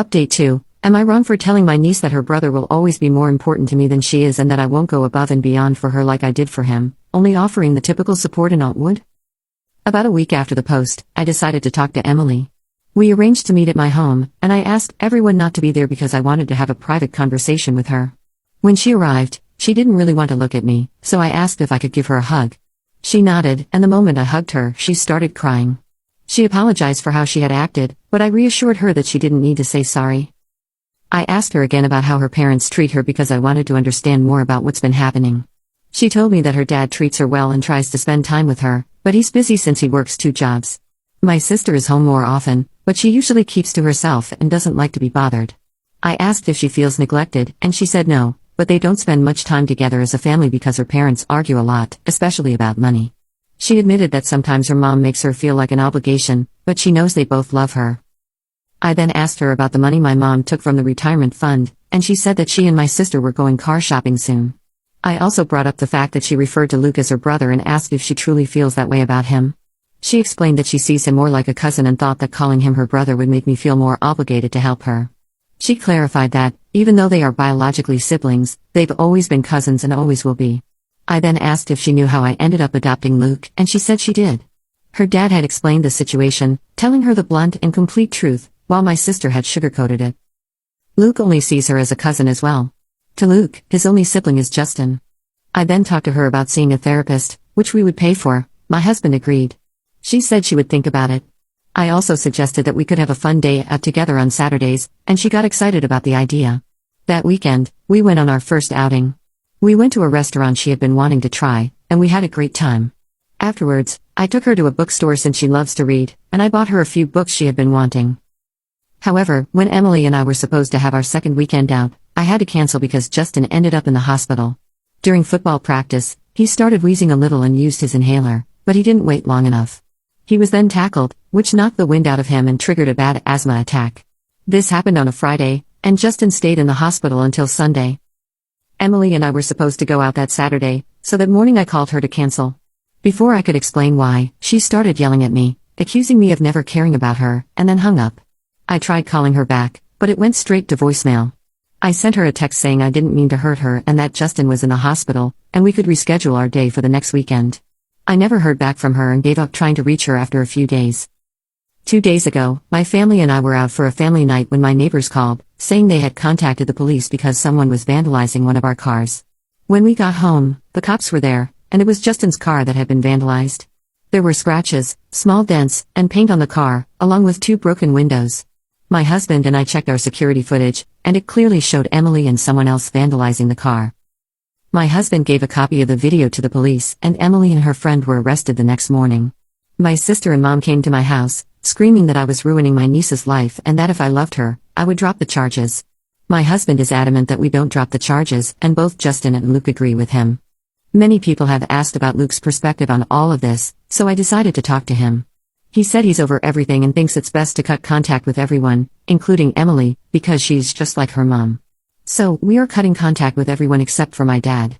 Update 2. Am I wrong for telling my niece that her brother will always be more important to me than she is and that I won't go above and beyond for her like I did for him, only offering the typical support an aunt would? About a week after the post, I decided to talk to Emily. We arranged to meet at my home, and I asked everyone not to be there because I wanted to have a private conversation with her. When she arrived, she didn't really want to look at me, so I asked if I could give her a hug. She nodded, and the moment I hugged her, she started crying. She apologized for how she had acted, but I reassured her that she didn't need to say sorry. I asked her again about how her parents treat her because I wanted to understand more about what's been happening. She told me that her dad treats her well and tries to spend time with her, but he's busy since he works 2 jobs. My sister is home more often, but she usually keeps to herself and doesn't like to be bothered. I asked if she feels neglected, and she said no, but they don't spend much time together as a family because her parents argue a lot, especially about money. She admitted that sometimes her mom makes her feel like an obligation, but she knows they both love her. I then asked her about the money my mom took from the retirement fund, and she said that she and my sister were going car shopping soon. I also brought up the fact that she referred to Luke as her brother and asked if she truly feels that way about him. She explained that she sees him more like a cousin and thought that calling him her brother would make me feel more obligated to help her. She clarified that, even though they are biologically siblings, they've always been cousins and always will be. I then asked if she knew how I ended up adopting Luke, and she said she did. Her dad had explained the situation, telling her the blunt and complete truth, while my sister had sugarcoated it. Luke only sees her as a cousin as well. To Luke, his only sibling is Justin. I then talked to her about seeing a therapist, which we would pay for. My husband agreed. She said she would think about it. I also suggested that we could have a fun day out together on Saturdays, and she got excited about the idea. That weekend, we went on our first outing. We went to a restaurant she had been wanting to try, and we had a great time. Afterwards, I took her to a bookstore since she loves to read, and I bought her a few books she had been wanting. However, when Emily and I were supposed to have our second weekend out, I had to cancel because Justin ended up in the hospital. During football practice, he started wheezing a little and used his inhaler, but he didn't wait long enough. He was then tackled, which knocked the wind out of him and triggered a bad asthma attack. This happened on a Friday, and Justin stayed in the hospital until Sunday. Emily and I were supposed to go out that Saturday, so that morning I called her to cancel. Before I could explain why, she started yelling at me, accusing me of never caring about her, and then hung up. I tried calling her back, but it went straight to voicemail. I sent her a text saying I didn't mean to hurt her and that Justin was in the hospital, and we could reschedule our day for the next weekend. I never heard back from her and gave up trying to reach her after a few days. 2 days ago, my family and I were out for a family night when my neighbors called, saying they had contacted the police because someone was vandalizing one of our cars. When we got home, the cops were there, and it was Justin's car that had been vandalized. There were scratches, small dents, and paint on the car, along with 2 broken windows. My husband and I checked our security footage, and it clearly showed Emily and someone else vandalizing the car. My husband gave a copy of the video to the police, and Emily and her friend were arrested the next morning. My sister and mom came to my house, screaming that I was ruining my niece's life and that if I loved her, I would drop the charges. My husband is adamant that we don't drop the charges, and both Justin and Luke agree with him. Many people have asked about Luke's perspective on all of this, so I decided to talk to him. He said he's over everything and thinks it's best to cut contact with everyone, including Emily, because she's just like her mom. So, we are cutting contact with everyone except for my dad.